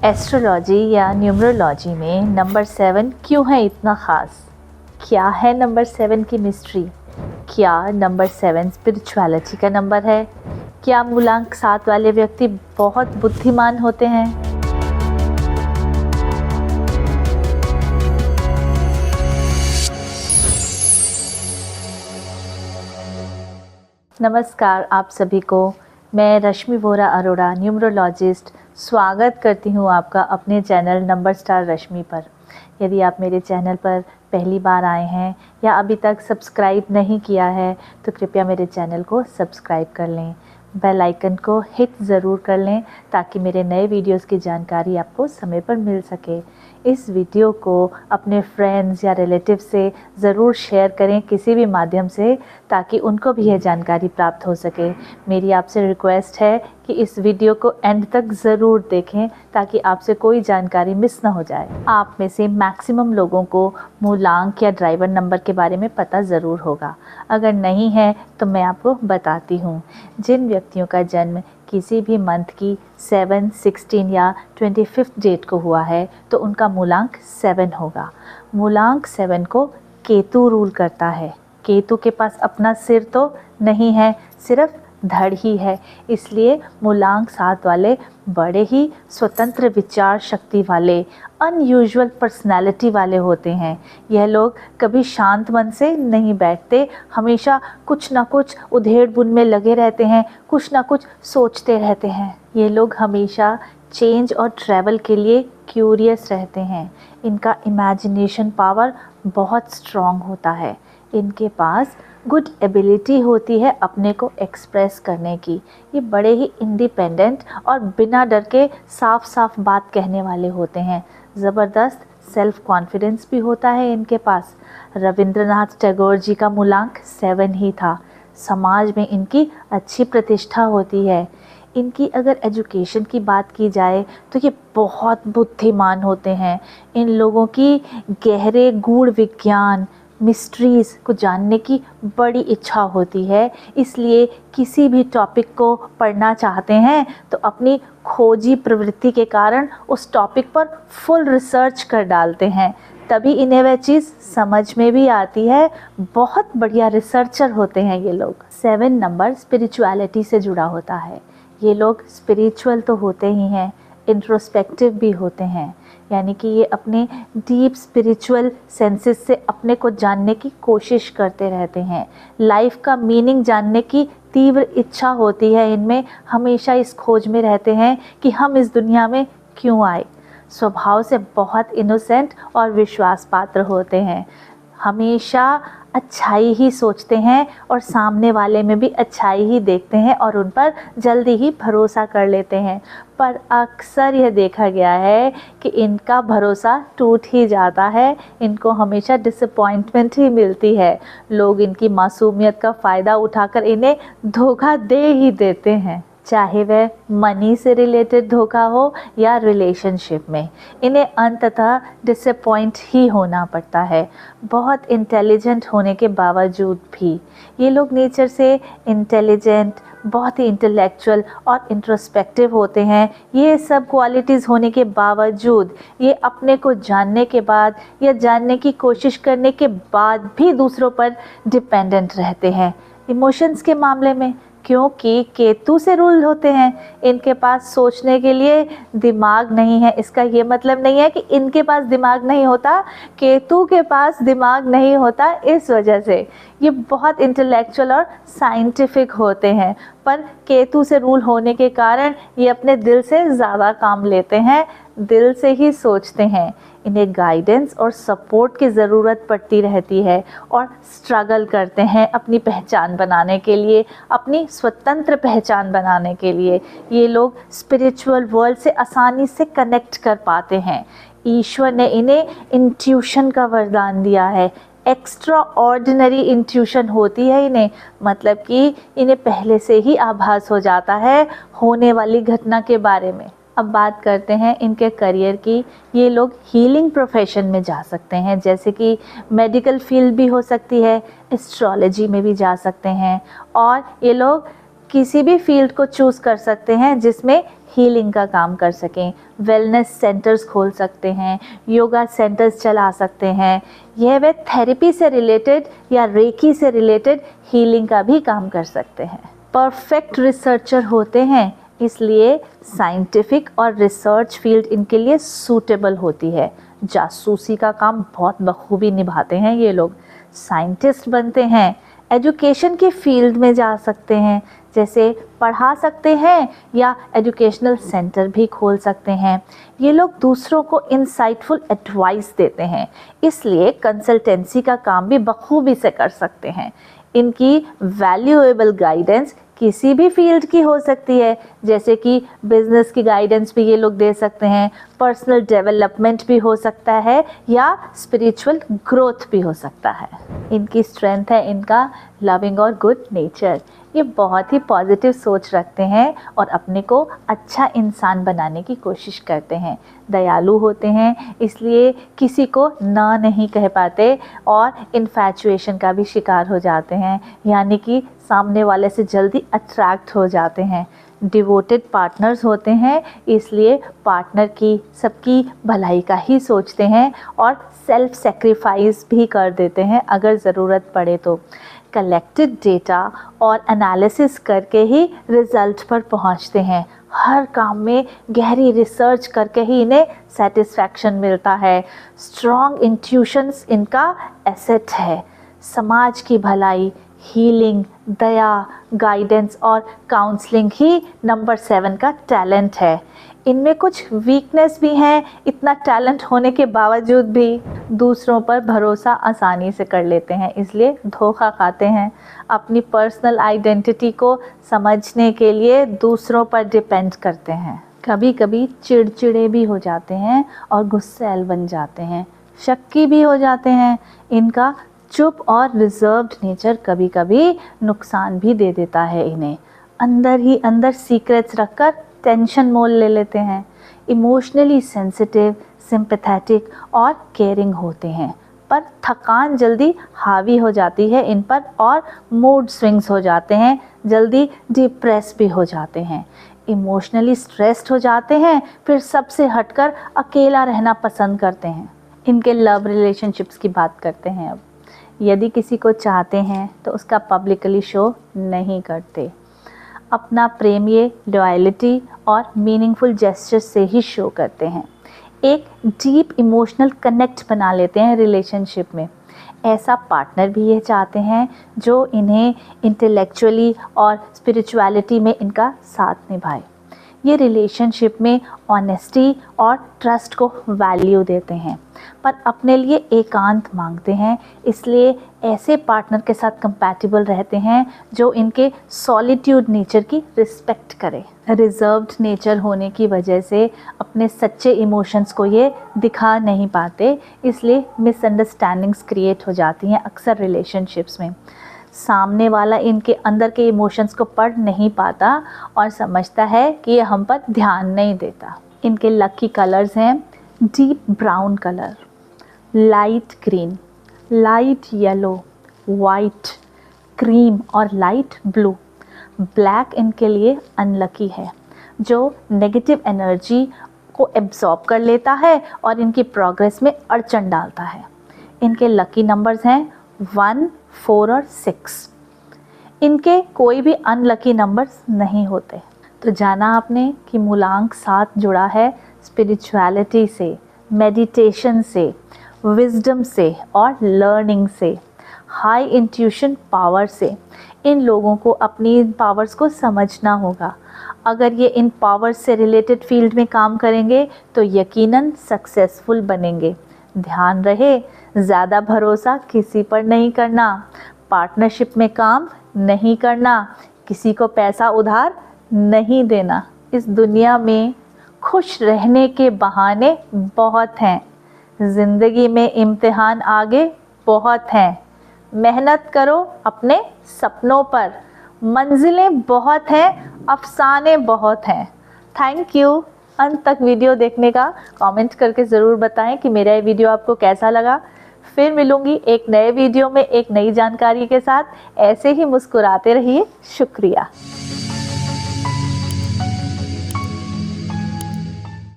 Astrology या numerology में number 7 क्यों है इतना ख़ास? क्या है नंबर 7 की मिस्ट्री? क्या नंबर 7 स्पिरिचुअलिटी का नंबर है? क्या मूलांक 7 वाले व्यक्ति बहुत बुद्धिमान होते हैं? नमस्कार आप सभी को। मैं रश्मि वोरा अरोड़ा न्यूमरोलॉजिस्ट स्वागत करती हूँ आपका अपने चैनल नंबर स्टार रश्मि पर। यदि आप मेरे चैनल पर पहली बार आए हैं या अभी तक सब्सक्राइब नहीं किया है तो कृपया मेरे चैनल को सब्सक्राइब कर लें, बेल आइकन को हिट ज़रूर कर लें ताकि मेरे नए वीडियोस की जानकारी आपको समय पर मिल सके। इस वीडियो को अपने फ्रेंड्स या रिलेटिव से ज़रूर शेयर करें किसी भी माध्यम से ताकि उनको भी यह जानकारी प्राप्त हो सके। मेरी आपसे रिक्वेस्ट है कि इस वीडियो को एंड तक ज़रूर देखें ताकि आपसे कोई जानकारी मिस ना हो जाए। आप में से मैक्सिमम लोगों को मूलांक या ड्राइवर नंबर के बारे में पता ज़रूर होगा। अगर नहीं है तो मैं आपको बताती हूँ। जिन व्यक्तियों का जन्म किसी भी मंथ की 7, 16 या 25 डेट को हुआ है तो उनका मूलांक 7 होगा। मूलांक 7 को केतु रूल करता है। केतु के पास अपना सिर तो नहीं है, सिर्फ धड़ ही है। इसलिए मूलांक 7 वाले बड़े ही स्वतंत्र विचार शक्ति वाले, अनयूजुअल पर्सनैलिटी वाले होते हैं। यह लोग कभी शांत मन से नहीं बैठते, हमेशा कुछ ना कुछ उधेड़-बुन में लगे रहते हैं, कुछ ना कुछ सोचते रहते हैं। ये लोग हमेशा चेंज और ट्रैवल के लिए क्यूरियस रहते हैं। इनका इमेजिनेशन पावर बहुत स्ट्रॉन्ग होता है। इनके पास गुड एबिलिटी होती है अपने को एक्सप्रेस करने की। ये बड़े ही इंडिपेंडेंट और बिना डर के साफ साफ बात कहने वाले होते हैं। ज़बरदस्त सेल्फ कॉन्फिडेंस भी होता है इनके पास। रविंद्रनाथ टैगोर जी का मूलांक 7 ही था। समाज में इनकी अच्छी प्रतिष्ठा होती है। इनकी अगर एजुकेशन की बात की जाए तो ये बहुत बुद्धिमान होते हैं। इन लोगों की गहरे गूढ़ विज्ञान मिस्ट्रीज़ को जानने की बड़ी इच्छा होती है। इसलिए किसी भी टॉपिक को पढ़ना चाहते हैं तो अपनी खोजी प्रवृत्ति के कारण उस टॉपिक पर फुल रिसर्च कर डालते हैं, तभी इन्हें वह चीज़ समझ में भी आती है। बहुत बढ़िया रिसर्चर होते हैं ये लोग। 7 नंबर स्पिरिचुअलिटी से जुड़ा होता है। ये लोग स्पिरिचुअल तो होते ही हैं, इंट्रोस्पेक्टिव भी होते हैं। यानी कि ये अपने डीप स्पिरिचुअल सेंसेस से अपने को जानने की कोशिश करते रहते हैं। लाइफ का मीनिंग जानने की तीव्र इच्छा होती है इनमें। हमेशा इस खोज में रहते हैं कि हम इस दुनिया में क्यों आए। स्वभाव से बहुत इनोसेंट और विश्वास पात्र होते हैं। हमेशा अच्छाई ही सोचते हैं और सामने वाले में भी अच्छाई ही देखते हैं और उन पर जल्दी ही भरोसा कर लेते हैं। पर अक्सर यह देखा गया है कि इनका भरोसा टूट ही जाता है। इनको हमेशा डिसअपॉइंटमेंट ही मिलती है। लोग इनकी मासूमियत का फ़ायदा उठाकर इन्हें धोखा दे ही देते हैं, चाहे वह मनी से रिलेटेड धोखा हो या रिलेशनशिप में। इन्हें अंततः डिसअपॉइंट ही होना पड़ता है। बहुत इंटेलिजेंट होने के बावजूद भी ये लोग नेचर से इंटेलिजेंट, बहुत ही इंटेलेक्चुअल और इंट्रोस्पेक्टिव होते हैं। ये सब क्वालिटीज़ होने के बावजूद ये अपने को जानने के बाद या जानने की कोशिश करने के बाद भी दूसरों पर डिपेंडेंट रहते हैं इमोशंस के मामले में, क्योंकि केतु से रूल होते हैं। इनके पास सोचने के लिए दिमाग नहीं है। इसका ये मतलब नहीं है कि इनके पास दिमाग नहीं होता, केतु के पास दिमाग नहीं होता। इस वजह से ये बहुत इंटेलेक्चुअल और साइंटिफिक होते हैं, पर केतु से रूल होने के कारण ये अपने दिल से ज़्यादा काम लेते हैं, दिल से ही सोचते हैं। इन्हें गाइडेंस और सपोर्ट की ज़रूरत पड़ती रहती है और स्ट्रगल करते हैं अपनी पहचान बनाने के लिए, अपनी स्वतंत्र पहचान बनाने के लिए। ये लोग स्पिरिचुअल वर्ल्ड से आसानी से कनेक्ट कर पाते हैं। ईश्वर ने इन्हें इंट्यूशन का वरदान दिया है। एक्स्ट्रा ऑर्डिनरी इंट्यूशन होती है इन्हें, मतलब कि इन्हें पहले से ही आभास हो जाता है होने वाली घटना के बारे में। अब बात करते हैं इनके करियर की। ये लोग हीलिंग प्रोफेशन में जा सकते हैं, जैसे कि मेडिकल फील्ड भी हो सकती है, एस्ट्रोलॉजी में भी जा सकते हैं, और ये लोग किसी भी फील्ड को चूज़ कर सकते हैं जिसमें हीलिंग का काम कर सकें। वेलनेस सेंटर्स खोल सकते हैं, योगा सेंटर्स चला सकते हैं। यह वे थेरेपी से रिलेटेड या रेकी से रिलेटेड हीलिंग का भी काम कर सकते हैं। परफेक्ट रिसर्चर होते हैं, इसलिए साइंटिफिक और रिसर्च फील्ड इनके लिए सूटेबल होती है। जासूसी का काम बहुत बखूबी निभाते हैं ये लोग। साइंटिस्ट बनते हैं, एजुकेशन की फील्ड में जा सकते हैं, जैसे पढ़ा सकते हैं या एजुकेशनल सेंटर भी खोल सकते हैं। ये लोग दूसरों को इंसाइटफुल एडवाइस देते हैं, इसलिए कंसल्टेंसी का काम भी बखूबी से कर सकते हैं। इनकी वैल्यूएबल गाइडेंस किसी भी फील्ड की हो सकती है, जैसे कि बिजनेस की गाइडेंस भी ये लोग दे सकते हैं, पर्सनल डेवलपमेंट भी हो सकता है या स्पिरिचुअल ग्रोथ भी हो सकता है। इनकी स्ट्रेंथ है इनका लविंग और गुड नेचर। ये बहुत ही पॉजिटिव सोच रखते हैं और अपने को अच्छा इंसान बनाने की कोशिश करते हैं। दयालु होते हैं, इसलिए किसी को ना नहीं कह पाते और इन्फैचुएशन का भी शिकार हो जाते हैं, यानी कि सामने वाले से जल्दी अट्रैक्ट हो जाते हैं। डिवोटेड पार्टनर्स होते हैं, इसलिए पार्टनर की सबकी भलाई का ही सोचते हैं और सेल्फ सेक्रीफाइस भी कर देते हैं अगर ज़रूरत पड़े तो। कलेक्टेड डेटा और एनालिसिस करके ही रिज़ल्ट पर पहुंचते हैं। हर काम में गहरी रिसर्च करके ही इन्हें सेटिस्फैक्शन मिलता है। स्ट्रॉन्ग इंट्यूशंस इनका एसेट है। समाज की भलाई, हीलिंग, दया, गाइडेंस और काउंसलिंग ही नंबर 7 का टैलेंट है। इनमें कुछ वीकनेस भी हैं, इतना टैलेंट होने के बावजूद भी दूसरों पर भरोसा आसानी से कर लेते हैं, इसलिए धोखा खाते हैं। अपनी पर्सनल आइडेंटिटी को समझने के लिए दूसरों पर डिपेंड करते हैं। कभी कभी चिड़चिड़े भी हो जाते हैं और गुस्सैल बन जाते हैं, शक्की भी हो जाते हैं। इनका चुप और रिजर्व्ड नेचर कभी कभी नुकसान भी दे देता है इन्हें। अंदर ही अंदर सीक्रेट्स रखकर टेंशन मोल ले लेते हैं। इमोशनली सेंसिटिव, सिंपैथेटिक और केयरिंग होते हैं, पर थकान जल्दी हावी हो जाती है इन पर और मूड स्विंग्स हो जाते हैं, जल्दी डिप्रेस भी हो जाते हैं। इमोशनली स्ट्रेस्ड हो जाते हैं, फिर सबसे हटकर अकेला रहना पसंद करते हैं। इनके लव रिलेशनशिप्स की बात करते हैं अब। यदि किसी को चाहते हैं तो उसका पब्लिकली शो नहीं करते। अपना प्रेम ये लॉयल्टी और मीनिंगफुल जेस्चर्स से ही शो करते हैं। एक डीप इमोशनल कनेक्ट बना लेते हैं रिलेशनशिप में। ऐसा पार्टनर भी ये चाहते हैं जो इन्हें इंटेलेक्चुअली और स्पिरिचुअलिटी में इनका साथ निभाए। ये रिलेशनशिप में ऑनेस्टी और ट्रस्ट को वैल्यू देते हैं, पर अपने लिए एकांत मांगते हैं, इसलिए ऐसे पार्टनर के साथ कंपैटिबल रहते हैं जो इनके सॉलिट्यूड नेचर की रिस्पेक्ट करे। रिजर्व्ड नेचर होने की वजह से अपने सच्चे इमोशंस को ये दिखा नहीं पाते, इसलिए मिसअंडरस्टैंडिंग्स क्रिएट हो जाती हैं अक्सर रिलेशनशिप्स में। सामने वाला इनके अंदर के इमोशंस को पढ़ नहीं पाता और समझता है कि ये हम पर ध्यान नहीं देता। इनके लकी कलर्स हैं deep brown colour, light green, light yellow, white, cream और लाइट ब्लू। ब्लैक इनके लिए अनलकी है, जो नेगेटिव एनर्जी को एब्जॉर्ब कर लेता है और इनकी प्रोग्रेस में अड़चन डालता है। इनके लकी नंबर्स हैं 1, 4 और 6। इनके कोई भी अनलकी नंबर्स नहीं होते। तो जाना आपने कि मूलांक 7 जुड़ा है स्पिरिचुअलिटी से, मेडिटेशन से, विजडम से और लर्निंग से, हाई इंट्यूशन पावर से। इन लोगों को अपनी पावर्स को समझना होगा। अगर ये इन पावर्स से रिलेटेड फील्ड में काम करेंगे तो यकीनन सक्सेसफुल बनेंगे। ध्यान रहे, ज़्यादा भरोसा किसी पर नहीं करना, पार्टनरशिप में काम नहीं करना, किसी को पैसा उधार नहीं देना। इस दुनिया में खुश रहने के बहाने बहुत हैं, ज़िंदगी में इम्तिहान आगे बहुत हैं। मेहनत करो अपने सपनों पर, मंजिलें बहुत हैं, अफसाने बहुत हैं। Thank you. अंत तक वीडियो देखने का कमेंट करके ज़रूर बताएं कि मेरा ये वीडियो आपको कैसा लगा। फिर मिलूंगी एक नए वीडियो में एक नई जानकारी के साथ। ऐसे ही मुस्कुराते रहिए। शुक्रिया।